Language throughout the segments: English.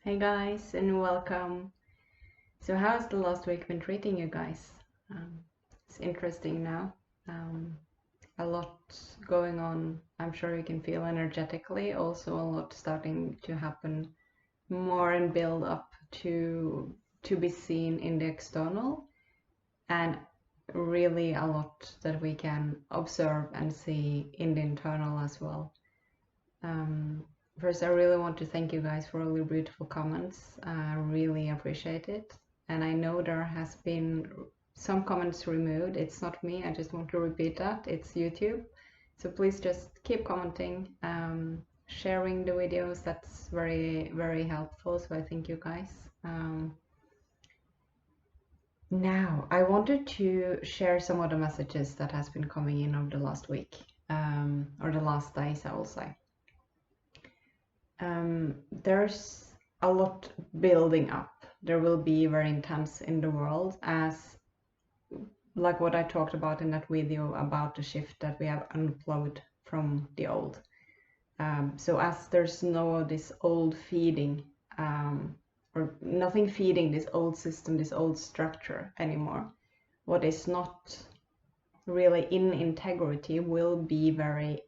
Hey guys, and welcome. So how's the last week been treating you guys? It's interesting now. Um, a lot going on. I'm sure you can feel energetically. Also, a lot starting to happen more and build up to be seen in the external, and really a lot that we can observe and see in the internal as well. Um, First, I really want to thank you guys for all your beautiful comments. I really appreciate it. And I know there has been some comments removed. It's not me. I just want to repeat that. It's YouTube. So please just keep commenting, sharing the videos. That's very, very helpful. So I thank you guys. Now, I wanted to share some of the messages that has been coming in over the last week, or the last days, I will say. There's a lot building up. There will be very intense in the world, as like what I talked about in that video about the shift that we have unplugged from the old. So as there's no this old feeding, or nothing feeding this old system, this old structure anymore, what is not really in integrity will be very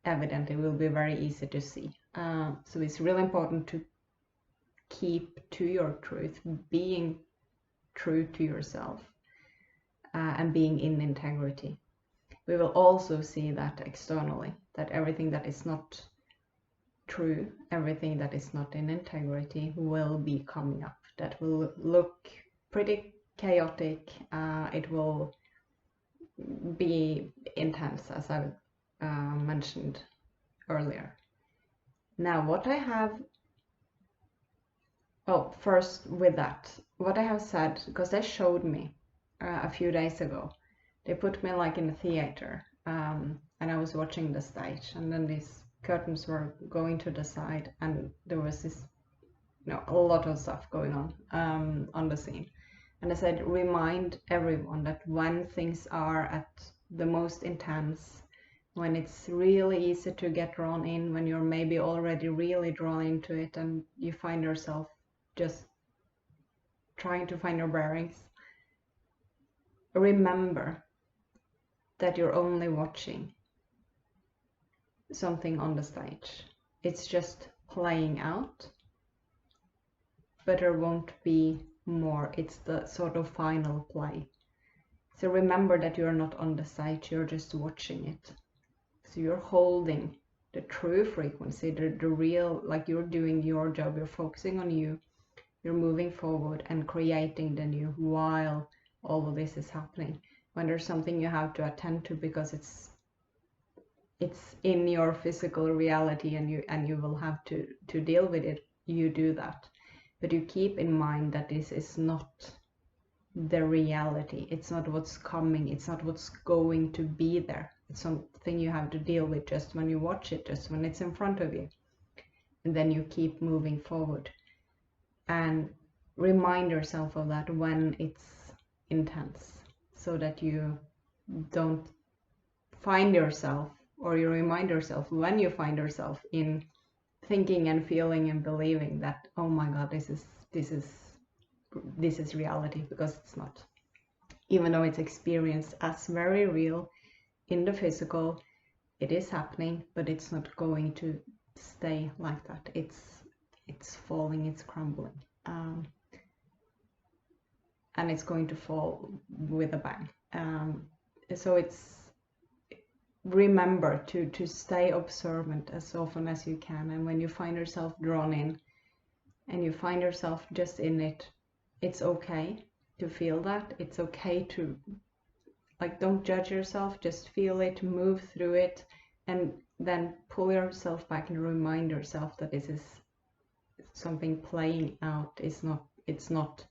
evident. It will be very easy to see. So it's really important to keep to your truth, being true to yourself, and being in integrity. We will also see that externally, that everything that is not true, everything that is not in integrity will be coming up. That will look pretty chaotic. It will be intense, as I mentioned earlier. Now, what I have, well, first with that, what I have said, because they showed me a few days ago, they put me like in a theater, and I was watching the stage, and then these curtains were going to the side, and there was this, a lot of stuff going on the scene. And I said, remind everyone that when things are at the most intense, when it's really easy to get drawn in, when you're maybe already really drawn into it and you find yourself just trying to find your bearings, remember that you're only watching something on the stage. It's just playing out, but there won't be more. It's the sort of final play. So remember that you're not on the stage, you're just watching it. So you're holding the true frequency, the real, like you're doing your job, you're focusing on you, you're moving forward and creating the new while all of this is happening. When there's something you have to attend to because it's in your physical reality and you will have to deal with it, you do that. But you keep in mind that this is not the reality. It's not what's coming. It's not what's going to be there. It's something you have to deal with just when you watch it, just when it's in front of you. And then you keep moving forward. And remind yourself of that when it's intense, so that you don't find yourself, or you remind yourself when you find yourself in thinking and feeling and believing that, oh my God, this is reality, because it's not. Even though it's experienced as very real in the physical, it is happening, but it's not going to stay like that. It's falling, it's crumbling, and it's going to fall with a bang. So it's, remember to stay observant as often as you can, and when you find yourself drawn in and you find yourself just in it, it's okay to feel that. It's okay to, like, don't judge yourself, just feel it, move through it, and then pull yourself back and remind yourself that this is something playing out. It's not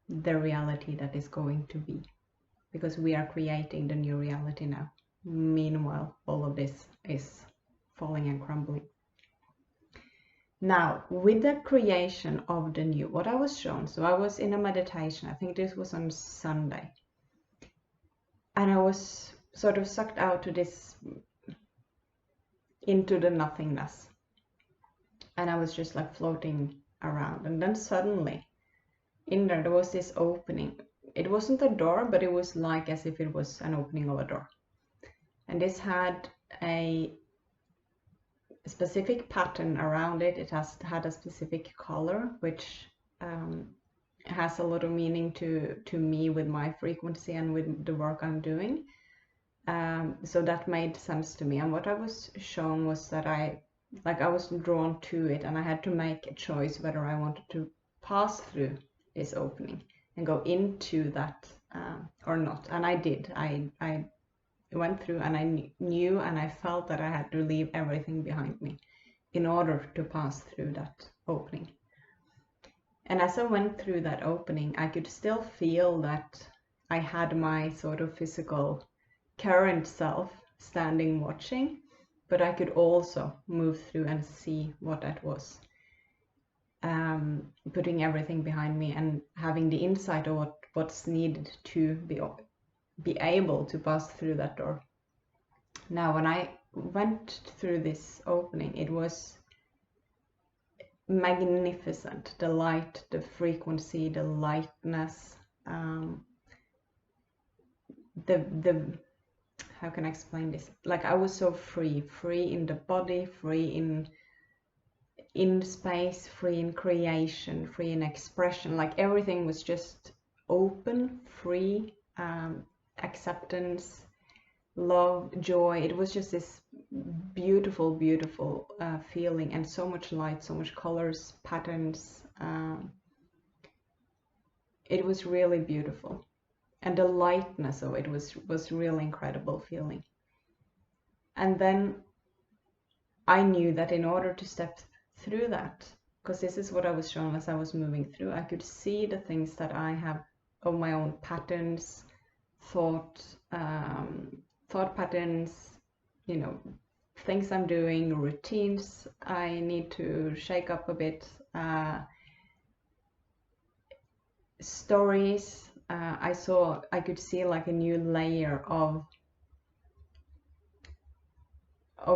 the reality that is going to be, because we are creating the new reality now. Meanwhile, all of this is falling and crumbling. Now, with the creation of the new, what I was shown, so I was in a meditation, I think this was on Sunday, and I was sort of sucked out to this, into the nothingness, and I was just like floating around. And then suddenly in there was this opening. It wasn't a door, but it was like as if it was an opening of a door. And this had a specific pattern around it. It had a specific color, which has a lot of meaning to me with my frequency and with the work I'm doing. So that made sense to me. And what I was shown was that I was drawn to it, and I had to make a choice whether I wanted to pass through this opening and go into that or not. And I did. I went through, and I knew and I felt that I had to leave everything behind me in order to pass through that opening. And as I went through that opening, I could still feel that I had my sort of physical current self standing watching, but I could also move through and see what that was. Putting everything behind me and having the insight of what's needed to be able to pass through that door. Now, when I went through this opening, it was magnificent. The light, the frequency, the lightness, the how can I explain this? Like, I was so free in the body, free in space, free in creation, free in expression. Like, everything was just open, free, acceptance, love, joy. It was just this beautiful, beautiful feeling, and so much light, so much colors, patterns. It was really beautiful, and the lightness of it was really incredible feeling. And then I knew that in order to step through that, because this is what I was shown as I was moving through, I could see the things that I have of my own patterns, thought patterns, things I'm doing, routines I need to shake up a bit, stories. I could see like a new layer of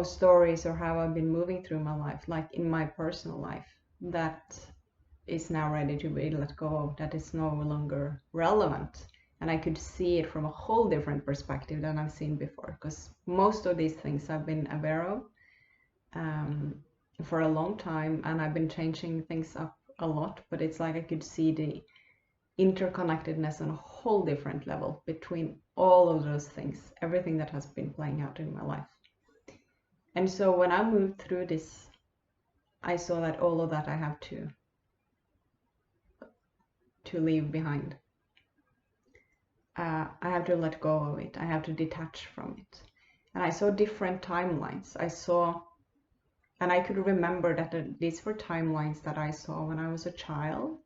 stories, or how I've been moving through my life, like in my personal life, that is now ready to be let go of, that is no longer relevant. And I could see it from a whole different perspective than I've seen before, because most of these things I've been aware of for a long time, and I've been changing things up a lot, but it's like I could see the interconnectedness on a whole different level between all of those things, everything that has been playing out in my life. And so when I moved through this, I saw that all of that I have to leave behind. I have to let go of it. I have to detach from it. And I saw different timelines. And I could remember that these were timelines that I saw when I was a child,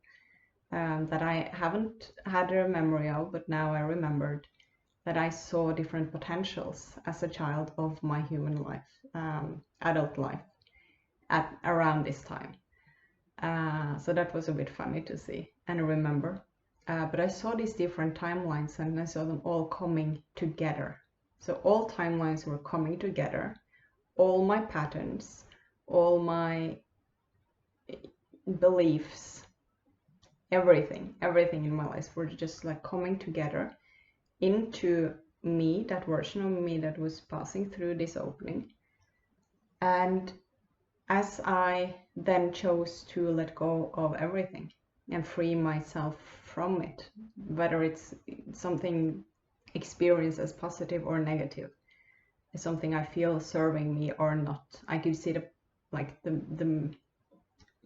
that I haven't had a memory of, but now I remembered that I saw different potentials as a child of my human life, adult life, at around this time. So that was a bit funny to see and remember. But I saw these different timelines, and I saw them all coming together. So all timelines were coming together. All my patterns, all my beliefs, everything in my life were just like coming together into me, that version of me that was passing through this opening. And as I then chose to let go of everything and free myself from it, whether it's something experienced as positive or negative, it's something I feel serving me or not, I could see the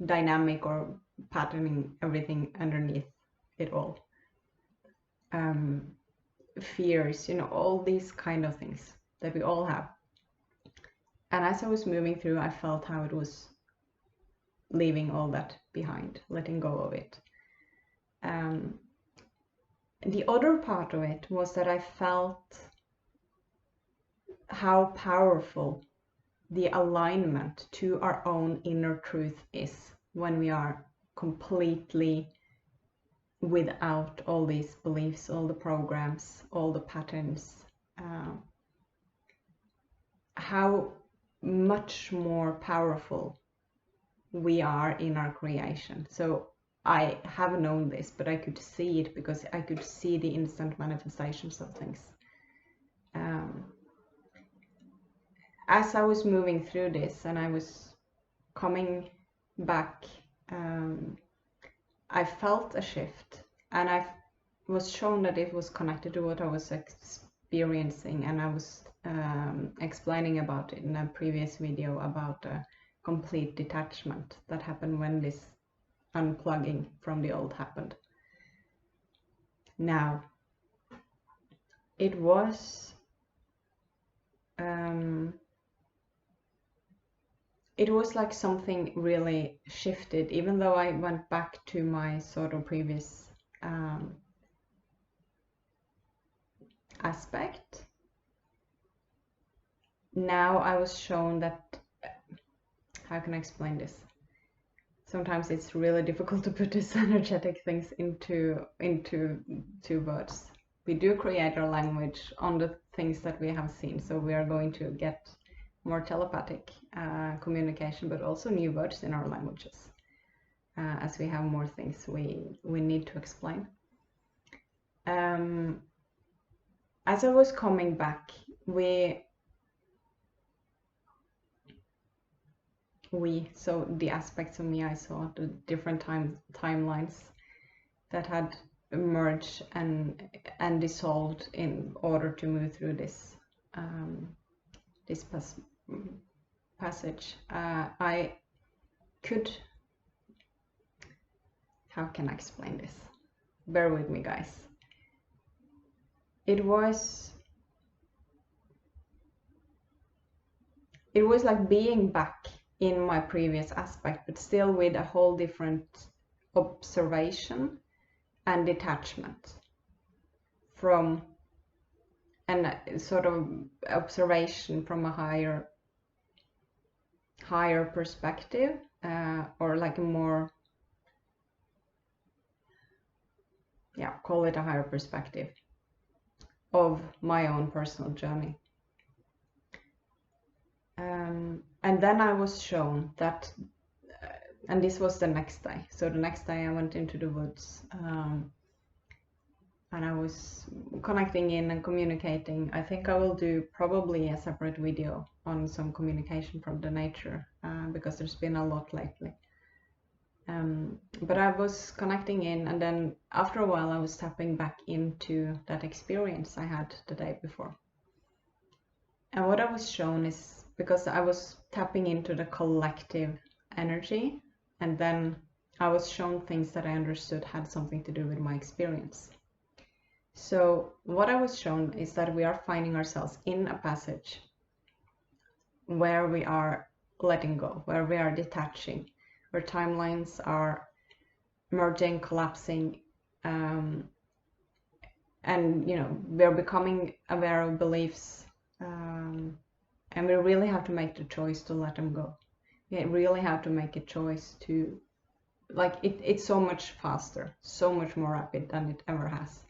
dynamic or patterning, everything underneath it all. Fears, all these kind of things that we all have. And as I was moving through, I felt how it was leaving all that behind, letting go of it. The other part of it was that I felt how powerful the alignment to our own inner truth is when we are completely without all these beliefs, all the programs, all the patterns. How much more powerful we are in our creation. So I have known this, but I could see it because I could see the instant manifestations of things. As I was moving through this and I was coming back, I felt a shift, and I was shown that it was connected to what I was experiencing, and I was explaining about it in a previous video about complete detachment that happened when this unplugging from the old happened. Now, it was like something really shifted, even though I went back to my sort of previous aspect. Now I was shown that, how can I explain this? Sometimes it's really difficult to put these energetic things into words. We do create our language on the things that we have seen, so we are going to get more telepathic communication, but also new words in our languages as we have more things we need to explain. As I was coming back, so the aspects of me I saw, the different timelines that had emerged and dissolved in order to move through this passage. I could, how can I explain this? Bear with me, guys. It was like being back in my previous aspect, but still with a whole different observation and detachment from, and sort of observation from a higher perspective, or like a more, yeah, call it a higher perspective of my own personal journey. And then I was shown that, and this was the next day. So the next day I went into the woods, and I was connecting in and communicating. I think I will do probably a separate video on some communication from the nature, because there's been a lot lately. But I was connecting in, and then after a while I was tapping back into that experience I had the day before. And what I was shown is, because I was tapping into the collective energy, and then I was shown things that I understood had something to do with my experience. So what I was shown is that we are finding ourselves in a passage where we are letting go, where we are detaching, where timelines are merging, collapsing, and we're becoming aware of beliefs, and we really have to make the choice to let them go. We really have to make a choice to, like, it's so much faster, so much more rapid than it ever has.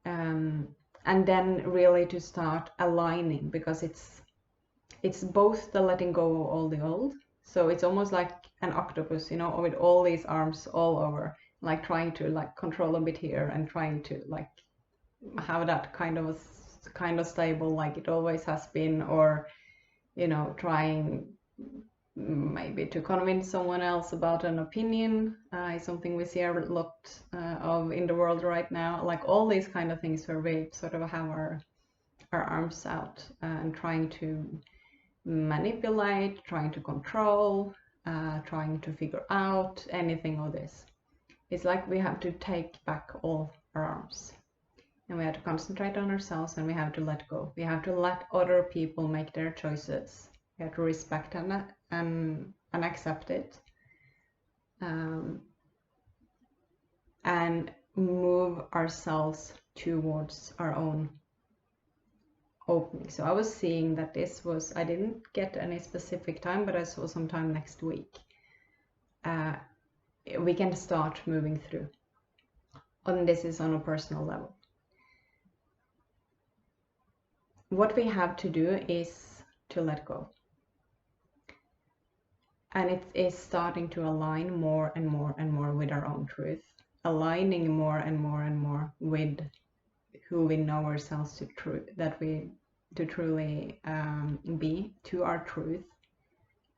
And then really to start aligning, because it's both the letting go of all the old. So it's almost like an octopus, with all these arms all over, like trying to like control a bit here and trying to like have that kind of stable like it always has been, or trying maybe to convince someone else about an opinion, is something we see a lot of in the world right now. Like all these kind of things where we sort of have our arms out and trying to manipulate, trying to control, trying to figure out anything of this. It's like we have to take back all our arms, and we have to concentrate on ourselves, and we have to let go. We have to let other people make their choices. We have to respect and accept it, and move ourselves towards our own opening. So I was seeing that this was, I didn't get any specific time, but I saw sometime next week we can start moving through. And this is on a personal level. What we have to do is to let go. And it is starting to align more and more and more with our own truth, aligning more and more and more with who we know ourselves to truly be, to our truth,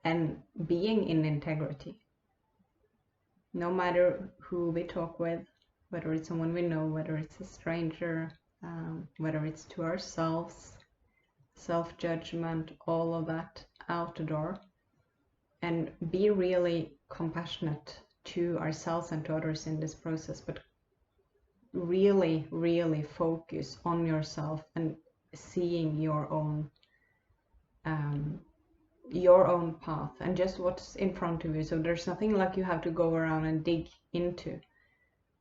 and being in integrity. No matter who we talk with, whether it's someone we know, whether it's a stranger, whether it's to ourselves, self-judgment, all of that out the door, and be really compassionate to ourselves and to others in this process, but really, really focus on yourself and seeing your own path and just what's in front of you. So there's nothing like you have to go around and dig into.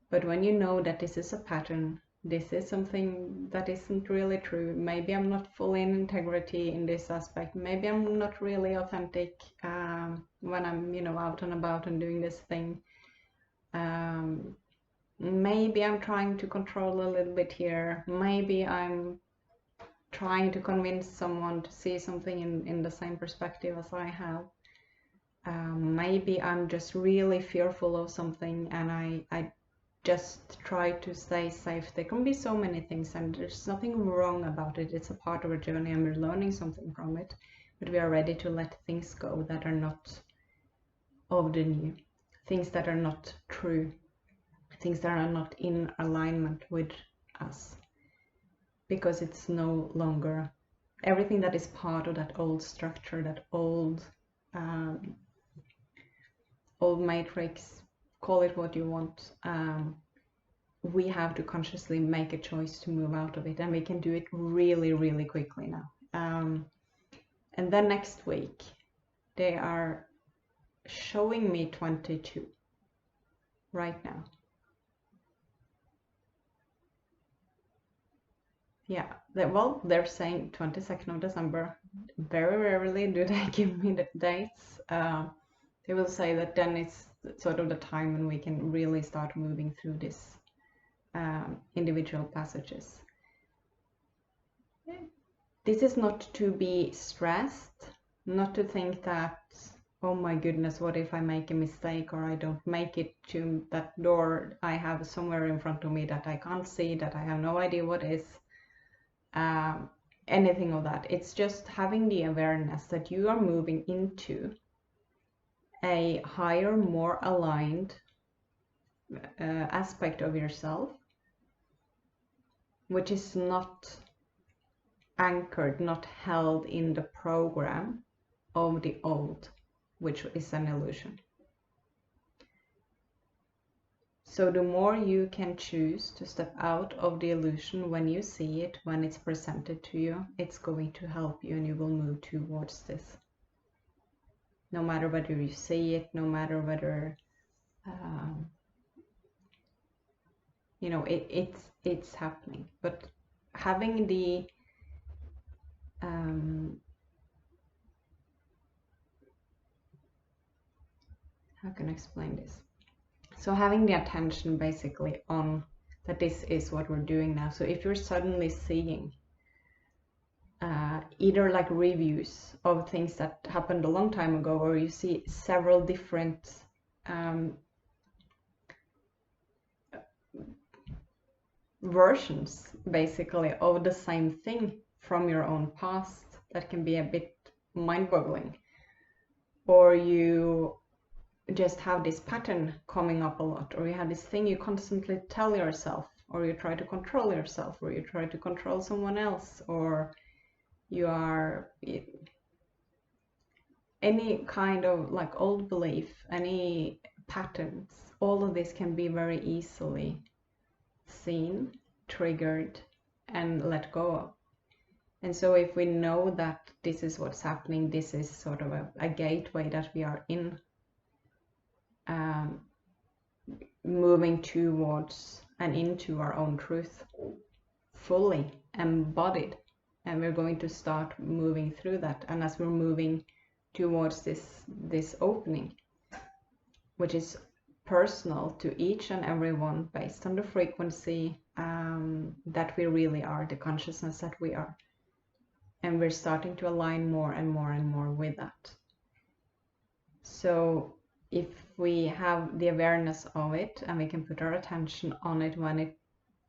But when you know that this is a pattern, this is something that isn't really true, maybe I'm not fully in integrity in this aspect, maybe I'm not really authentic when I'm, out and about and doing this thing. Maybe I'm trying to control a little bit here. Maybe I'm trying to convince someone to see something in the same perspective as I have. Maybe I'm just really fearful of something and I just try to stay safe. There can be so many things, and there's nothing wrong about it. It's a part of our journey and we're learning something from it, but we are ready to let things go that are not of the new, things that are not true, things that are not in alignment with us, because it's no longer everything that is part of that old structure, that old matrix, call it what you want. We have to consciously make a choice to move out of it, and we can do it really, really quickly now. And then next week they are showing me 22 right now. Yeah, they're saying 22nd of December. Very rarely do they give me the dates. They will say that then it's sort of the time when we can really start moving through this individual passages. This is not to be stressed, not to think that, oh my goodness, what if I make a mistake or I don't make it to that door I have somewhere in front of me that I can't see, that I have no idea what is. Anything of that. It's just having the awareness that you are moving into a higher, more aligned aspect of yourself, which is not anchored, not held in the program of the old, which is an illusion. So the more you can choose to step out of the illusion when you see it, when it's presented to you, it's going to help you and you will move towards this. No matter whether you see it, no matter whether, it's happening. But having the, how can I explain this? So having the attention basically on that this is what we're doing now. So if you're suddenly seeing either like reviews of things that happened a long time ago, or you see several different versions basically of the same thing from your own past, that can be a bit mind-boggling. Or you just have this pattern coming up a lot, or you have this thing you constantly tell yourself, or you try to control yourself, or you try to control someone else, or you are any kind of like old belief, any patterns, all of this can be very easily seen, triggered, and let go of. And so if we know that this is what's happening, this is sort of a gateway that we are in, moving towards and into our own truth, fully embodied, and we're going to start moving through that. And as we're moving towards this opening, which is personal to each and every one based on the frequency that we really are, the consciousness that we are, and we're starting to align more and more and more with that. So if we have the awareness of it and we can put our attention on it when it's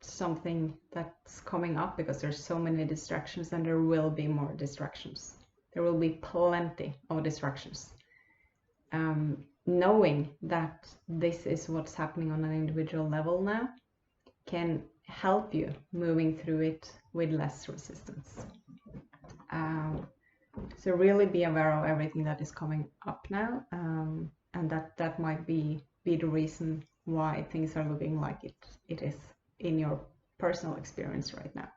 something that's coming up, because there's so many distractions, and there will be more distractions. There will be plenty of distractions. Knowing that this is what's happening on an individual level now can help you moving through it with less resistance. So really be aware of everything that is coming up now, and that might be the reason why things are looking like it is in your personal experience right now.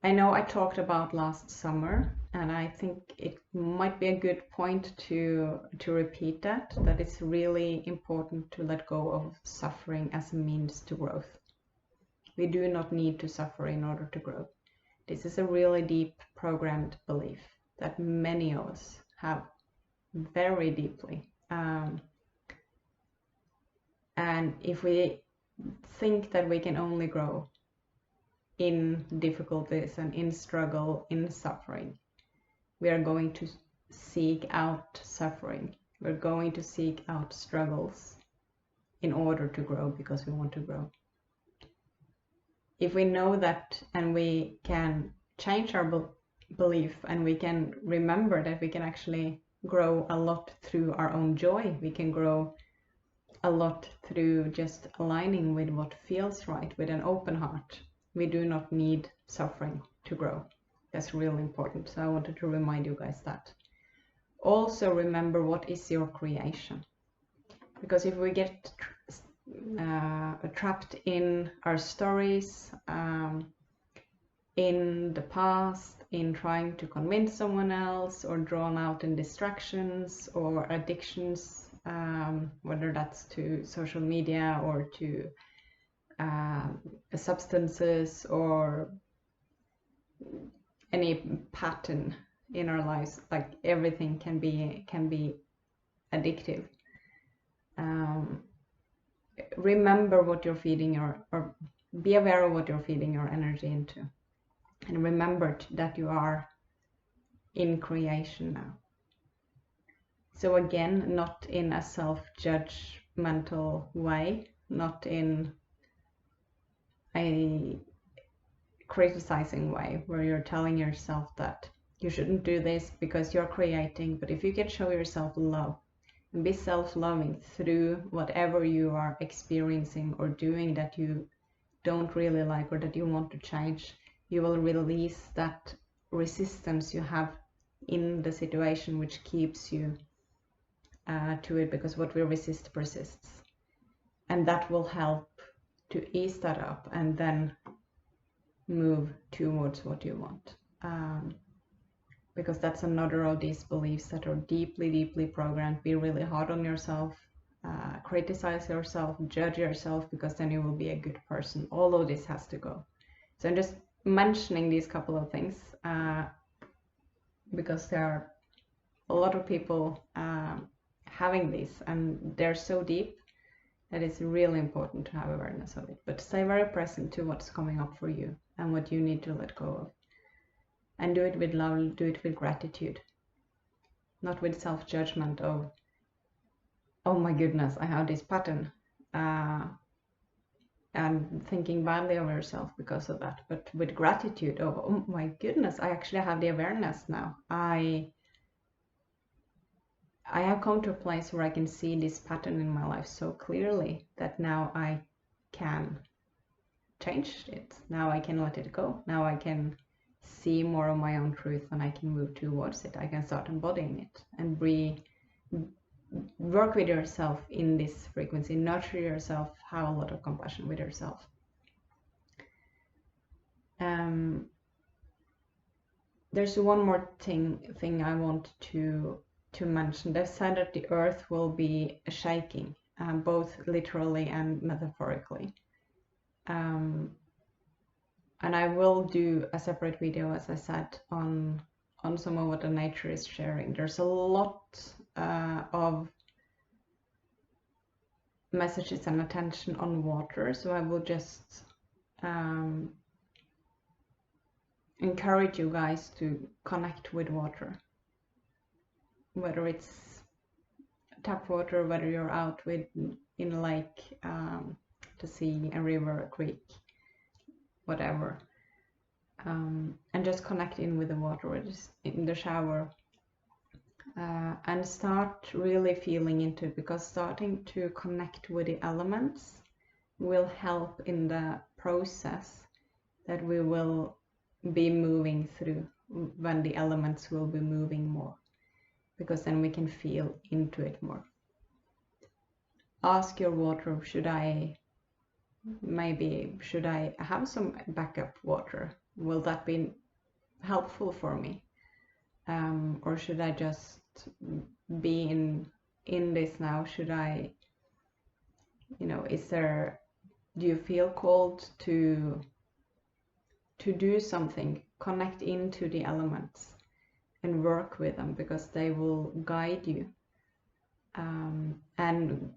I know I talked about last summer, and I think it might be a good point to repeat that it's really important to let go of suffering as a means to growth. We do not need to suffer in order to grow. This is a really deep programmed belief that many of us have very deeply. And if we think that we can only grow in difficulties and in struggle, in suffering, we are going to seek out suffering. We're going to seek out struggles in order to grow, because we want to grow. If we know that, and we can change our belief, and we can remember that we can actually grow a lot through our own joy, we can grow a lot through just aligning with what feels right, with an open heart. We do not need suffering to grow. That's really important. So I wanted to remind you guys that. Also remember, what is your creation? Because if we get trapped in our stories, in the past, in trying to convince someone else, or drawn out in distractions or addictions, whether that's to social media or to substances or any pattern in our lives, like everything can be addictive. Remember what you're feeding or be aware of what you're feeding your energy into, and remember that you are in creation now. So again, not in a self-judgmental way, not in a criticizing way where you're telling yourself that you shouldn't do this because you're creating. But if you can show yourself love and be self-loving through whatever you are experiencing or doing that you don't really like or that you want to change, you will release that resistance you have in the situation, which keeps you to it, because what we resist persists. And that will help to ease that up and then move towards what you want. Because that's another of these beliefs that are deeply, deeply programmed. Be really hard on yourself, criticize yourself, judge yourself, because then you will be a good person. All of this has to go. So I'm just mentioning these couple of things because there are a lot of people having these, and they're so deep that it's really important to have awareness of it. But stay very present to what's coming up for you and what you need to let go of. And do it with love, do it with gratitude, not with self-judgment of, oh my goodness, I have this pattern, and thinking badly of yourself because of that, but with gratitude of, oh my goodness, I actually have the awareness now. I have come to a place where I can see this pattern in my life so clearly that now I can change it. Now I can let it go. Now I can see more of my own truth, and I can move towards it. I can start embodying it and work with yourself in this frequency, nurture yourself, have a lot of compassion with yourself. There's one more thing I want to mention. They've said that the earth will be shaking, both literally and metaphorically. And I will do a separate video, as I said, on some of what the nature is sharing. There's a lot of messages and attention on water, so I will just encourage you guys to connect with water, whether it's tap water, whether you're out in a lake, the sea, a river, a creek, whatever, and just connect in with the water, or just in the shower, and start really feeling into it, because starting to connect with the elements will help in the process that we will be moving through, when the elements will be moving more, because then we can feel into it more. Ask your water, should I have some backup water? Will that be helpful for me? Or should I just be in this now? Should I, do you feel called to do something, connect into the elements and work with them, because they will guide you. And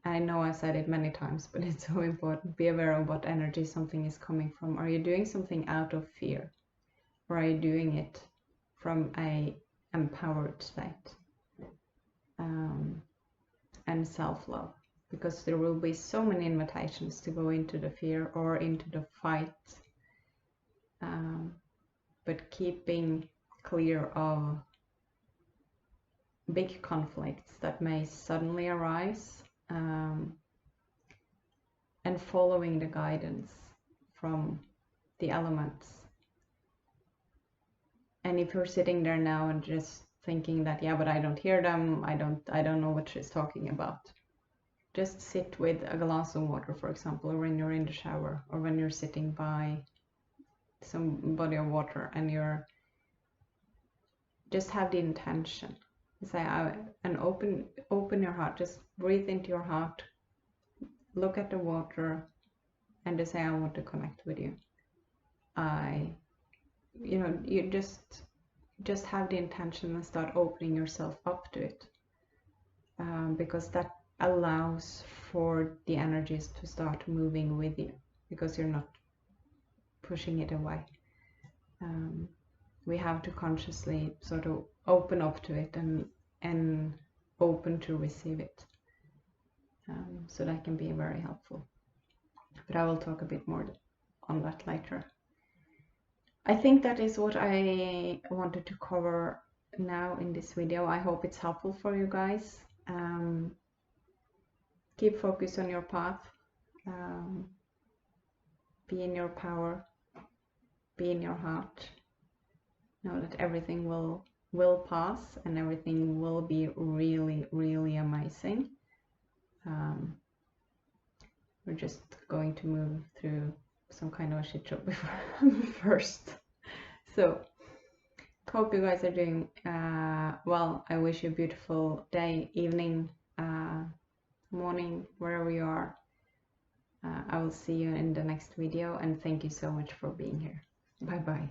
I know I said it many times, but it's so important, be aware of what energy something is coming from. Are you doing something out of fear, or are you doing it from a empowered state, and self-love? Because there will be so many invitations to go into the fear or into the fight, but keeping clear of big conflicts that may suddenly arise, and following the guidance from the elements. And if you're sitting there now and just thinking that, yeah, but I don't hear them, I don't know what she's talking about, just sit with a glass of water, for example, or when you're in the shower, or when you're sitting by some body of water, and you're just have the intention, say, and open your heart, just breathe into your heart, look at the water, and just say, I want to connect with you. You just have the intention and start opening yourself up to it, because that allows for the energies to start moving with you, because you're not pushing it away. We have to consciously sort of open up to it and open to receive it. So that can be very helpful. But I will talk a bit more on that later. I think that is what I wanted to cover now in this video. I hope it's helpful for you guys. Keep focused on your path. Be in your power. Be in your heart. Know that everything will pass, and everything will be really, really amazing. We're just going to move through some kind of a shit show before first. So hope you guys are doing well. I wish you a beautiful day, evening, morning, wherever you are. I will see you in the next video, and thank you so much for being here. Bye bye.